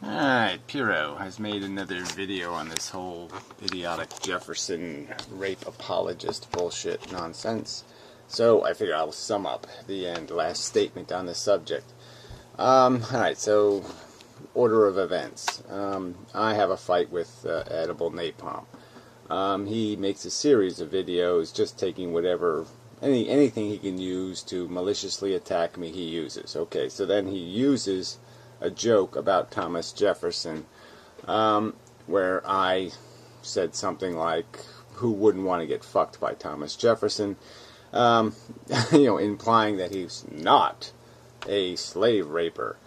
Alright, Pyrrho has made another video on this whole idiotic Jefferson rape apologist bullshit nonsense. So I figure I'll sum up the last statement on the subject. Alright, so order of events. I have a fight with edible napalm. He makes a series of videos just taking whatever, anything he can use to maliciously attack me, he uses. Okay, so then he uses a joke about Thomas Jefferson, where I said something like, who wouldn't want to get fucked by Thomas Jefferson, implying that he's not a slave raper,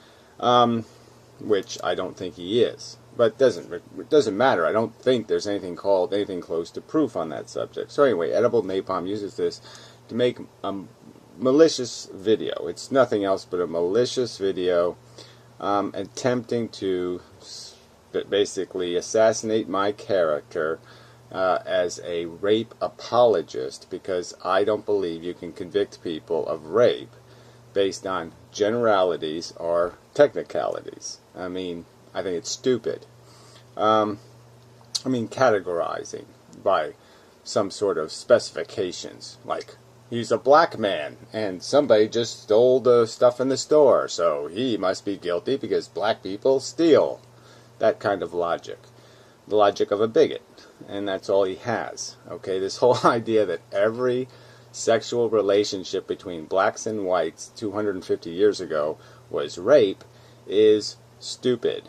which I don't think he is. But it doesn't matter. I don't think there's anything close to proof on that subject. So anyway, Edible Napalm uses this to make a malicious video. It's nothing else but a malicious video attempting to basically assassinate my character as a rape apologist, because I don't believe you can convict people of rape based on generalities or technicalities. I mean, I think it's stupid. Categorizing by some sort of specifications, like he's a black man and somebody just stole the stuff in the store, so he must be guilty because black people steal. That kind of logic. The logic of a bigot. And that's all he has. Okay, this whole idea that every sexual relationship between blacks and whites 250 years ago was rape is stupid.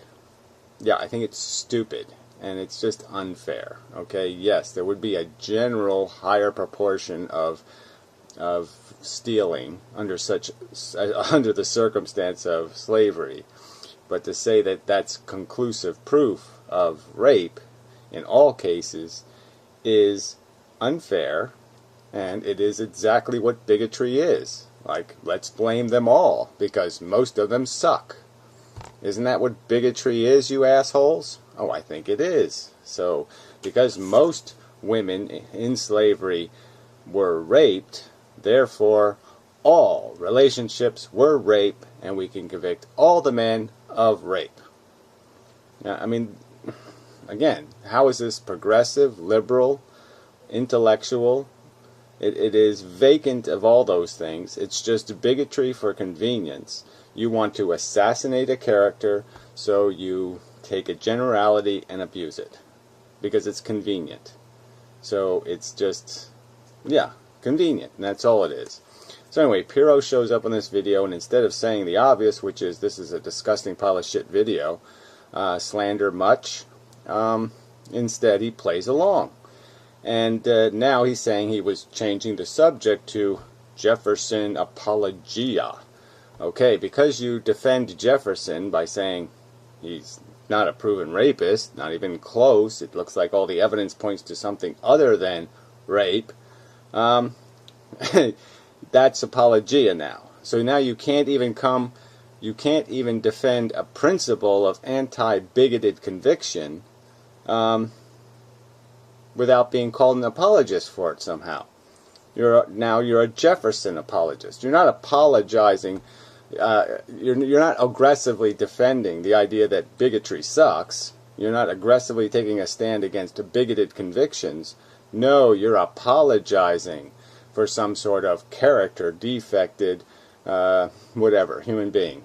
Yeah, I think it's stupid, and it's just unfair. Okay, yes, there would be a general higher proportion of stealing under the circumstance of slavery, but to say that that's conclusive proof of rape in all cases is unfair, and it is exactly what bigotry is. Like, let's blame them all because most of them suck. Isn't that what bigotry is, you assholes? Oh, I think it is. So, because most women in slavery were raped, therefore all relationships were rape, and we can convict all the men of rape. Now, I mean, again, how is this progressive, liberal, intellectual? It is vacant of all those things. It's just bigotry for convenience. You want to assassinate a character, so you take a generality and abuse it because it's convenient. So it's just, yeah, convenient, and that's all it is. So anyway, Pyrrho shows up in this video, and instead of saying the obvious, which is this is a disgusting pile of shit video, slander much, instead he plays along. And now he's saying he was changing the subject to Jefferson apologia. Okay, because you defend Jefferson by saying he's not a proven rapist, not even close, it looks like all the evidence points to something other than rape, that's apologia now. So now you can't even defend a principle of anti-bigoted conviction without being called an apologist for it somehow. You're a Jefferson apologist. You're not apologizing. You're not aggressively defending the idea that bigotry sucks. You're not aggressively taking a stand against bigoted convictions. No, you're apologizing for some sort of character defected, whatever, human being.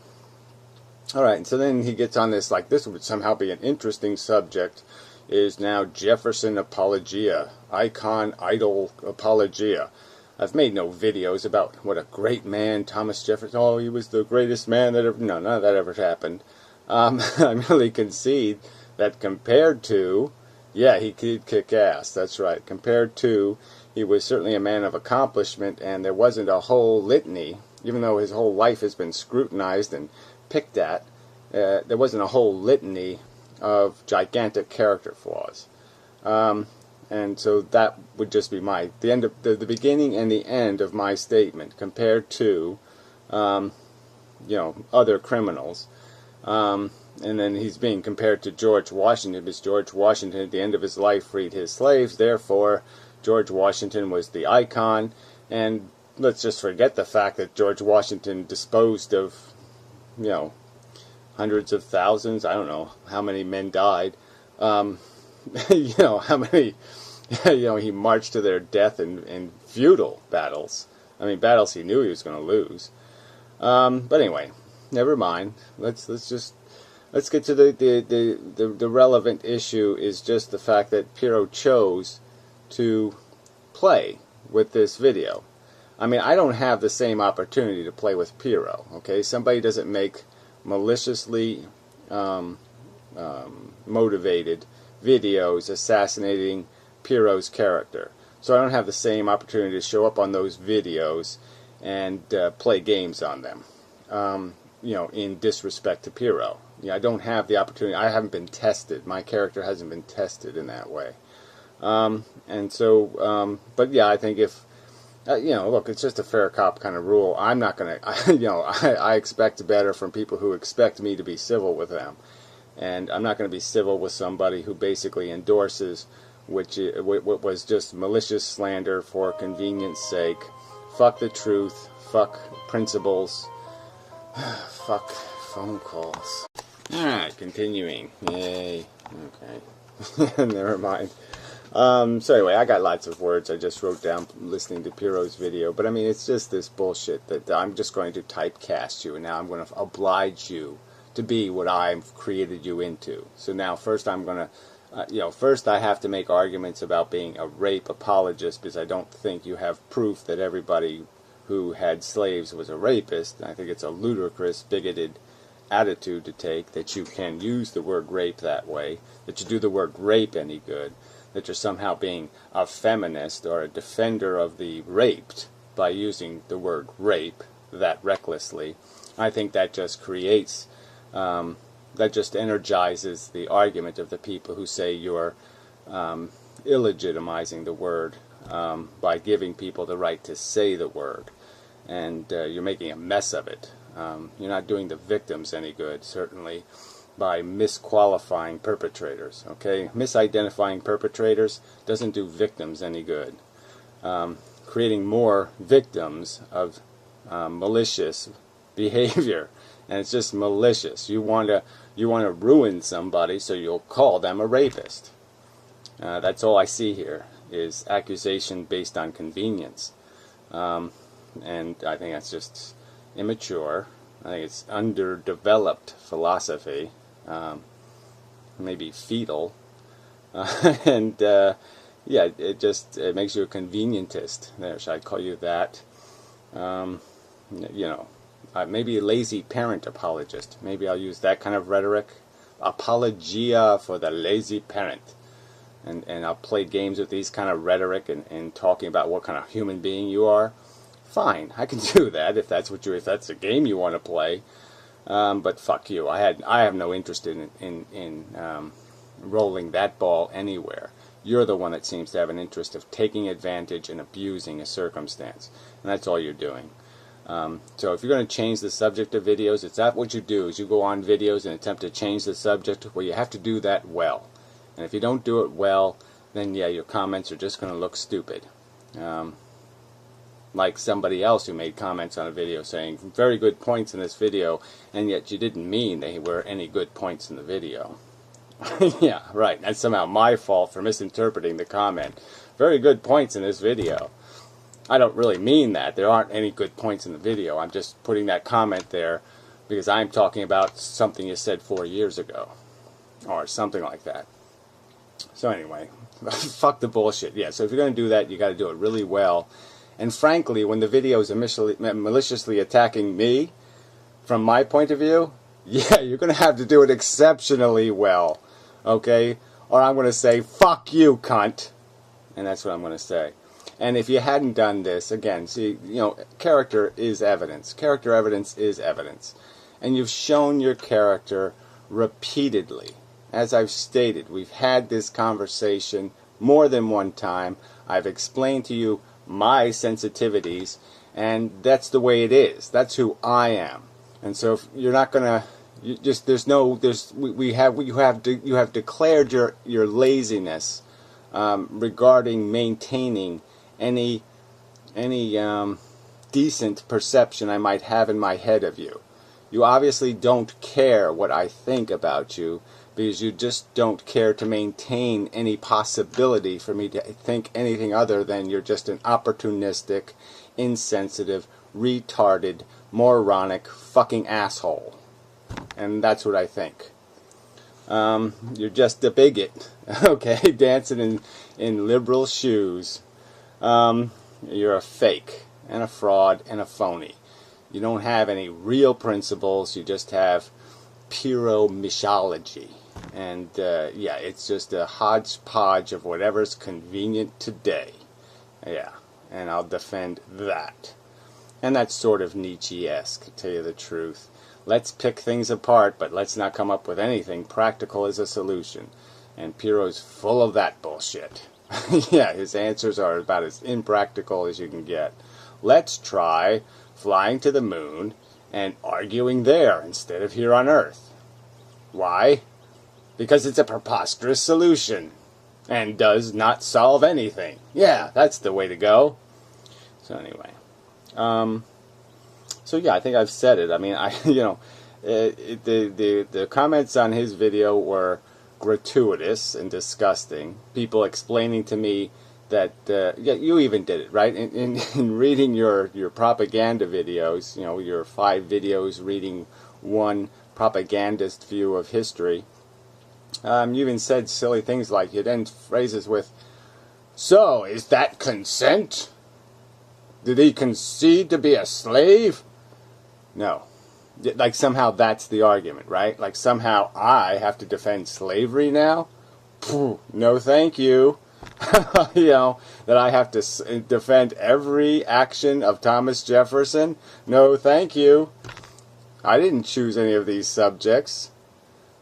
Alright, and so then he gets on this, like, this would somehow be an interesting subject, is now Jefferson apologia, icon, idol apologia. I've made no videos about what a great man Thomas Jefferson, oh, he was the greatest man that ever, no, none of that ever happened. I really concede that compared to, yeah, he could kick ass, that's right, compared to, he was certainly a man of accomplishment, and there wasn't a whole litany, even though his whole life has been scrutinized and picked at, there wasn't a whole litany of gigantic character flaws. And so that would just be the beginning and the end of my statement compared to, other criminals. And then he's being compared to George Washington, because George Washington at the end of his life freed his slaves, therefore George Washington was the icon, and let's just forget the fact that George Washington disposed of, hundreds of thousands, I don't know how many men died, you know, how many, you know, he marched to their death in futile battles. I mean, battles he knew he was going to lose. But anyway, never mind. Let's get to the relevant issue. Is just the fact that Pyrrho chose to play with this video. I mean, I don't have the same opportunity to play with Pyrrho. Okay, somebody doesn't make maliciously motivated videos assassinating Pyrrho's character. So I don't have the same opportunity to show up on those videos and play games on them, you know, in disrespect to Pyrrho. I don't have the opportunity. I haven't been tested. My character hasn't been tested in that way. And so, but yeah, I think if, you know, look, it's just a fair cop kind of rule. I'm not going to, you know, I expect better from people who expect me to be civil with them. And I'm not going to be civil with somebody who basically endorses what was just malicious slander for convenience sake. Fuck the truth. Fuck principles. Fuck phone calls. Alright, continuing. Yay. Okay. Never mind. So anyway, I got lots of words I just wrote down listening to Pyrrho's video, but I mean, it's just this bullshit that I'm just going to typecast you, and now I'm going to oblige you to be what I've created you into. So now first I'm going to, you know, first I have to make arguments about being a rape apologist, because I don't think you have proof that everybody who had slaves was a rapist. I think it's a ludicrous, bigoted attitude to take, that you can use the word rape that way, that you do the word rape any good, that you're somehow being a feminist or a defender of the raped by using the word rape that recklessly. I think that just creates, that just energizes the argument of the people who say you're illegitimizing the word by giving people the right to say the word. And you're making a mess of it. You're not doing the victims any good, certainly, by misqualifying perpetrators. Okay, misidentifying perpetrators doesn't do victims any good. Creating more victims of malicious behavior, and it's just malicious. You want to ruin somebody, so you'll call them a rapist. That's all I see here is accusation based on convenience, and I think that's just immature. I think it's underdeveloped philosophy, maybe fetal, and yeah, it makes you a convenientist. There, should I call you that? You know, maybe a lazy parent apologist. Maybe I'll use that kind of rhetoric. Apologia for the lazy parent. And I'll play games with these kind of rhetoric and talking about what kind of human being you are. Fine, I can do that if that's a game you want to play. But fuck you. I have no interest in rolling that ball anywhere. You're the one that seems to have an interest of taking advantage and abusing a circumstance, and that's all you're doing. So if you're going to change the subject of videos, it's not what you do. Is you go on videos and attempt to change the subject. Well, you have to do that well. And if you don't do it well, then yeah, your comments are just going to look stupid. Like somebody else who made comments on a video saying, very good points in this video, and yet you didn't mean they were any good points in the video. Yeah, right. That's somehow my fault for misinterpreting the comment. Very good points in this video. I don't really mean that. There aren't any good points in the video. I'm just putting that comment there because I'm talking about something you said 4 years ago. Or something like that. So anyway, fuck the bullshit. Yeah, so if you're going to do that, you got to do it really well. And frankly, when the video is maliciously attacking me, from my point of view, yeah, you're going to have to do it exceptionally well. Okay? Or I'm going to say, fuck you, cunt. And that's what I'm going to say. And if you hadn't done this, again, see, you know, character is evidence. Character evidence is evidence. And you've shown your character repeatedly. As I've stated, we've had this conversation more than one time. I've explained to you my sensitivities, and that's the way it is. That's who I am. And so if you're not gonna, you have declared your laziness regarding maintaining any decent perception I might have in my head of you. You obviously don't care what I think about you, because you just don't care to maintain any possibility for me to think anything other than you're just an opportunistic, insensitive, retarded, moronic, fucking asshole. And that's what I think. You're just a bigot, okay, dancing in liberal shoes. You're a fake, and a fraud, and a phony. You don't have any real principles, you just have pyrrho314. And yeah, it's just a hodgepodge of whatever's convenient today. Yeah, and I'll defend that. And that's sort of Nietzsche-esque, to tell you the truth. Let's pick things apart, but let's not come up with anything practical as a solution. And Pyrrho's full of that bullshit. Yeah, his answers are about as impractical as you can get. Let's try flying to the moon and arguing there instead of here on Earth. Why? Because it's a preposterous solution and does not solve anything. Yeah, that's the way to go. So anyway, so yeah, I think I've said it. I mean, the comments on his video were gratuitous and disgusting. People explaining to me that yeah, you even did it, right? In reading your propaganda videos, you know, your 5 videos reading one propagandist view of history. You even said silly things like, you'd end phrases with, "So, is that consent? Did he concede to be a slave?" No. Like somehow that's the argument, right? Like somehow I have to defend slavery now? No thank you. You know, that I have to defend every action of Thomas Jefferson? No thank you. I didn't choose any of these subjects.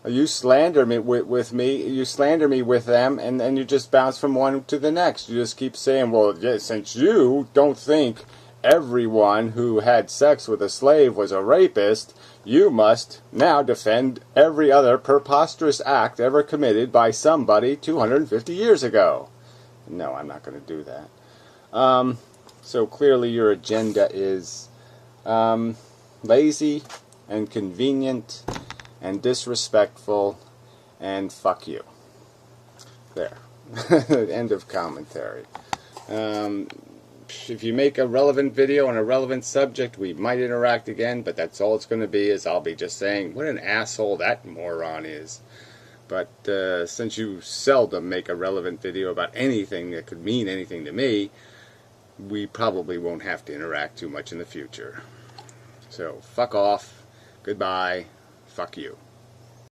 You slander me with me, you slander me with them, and then you just bounce from one to the next. You just keep saying, well, yeah, since you don't think everyone who had sex with a slave was a rapist, you must now defend every other preposterous act ever committed by somebody 250 years ago. No, I'm not going to do that. So clearly your agenda is lazy and convenient and disrespectful, and fuck you. There. End of commentary. If you make a relevant video on a relevant subject, we might interact again, but that's all it's going to be, is I'll be just saying, what an asshole that moron is. But since you seldom make a relevant video about anything that could mean anything to me, we probably won't have to interact too much in the future. So, fuck off. Goodbye. Fuck you.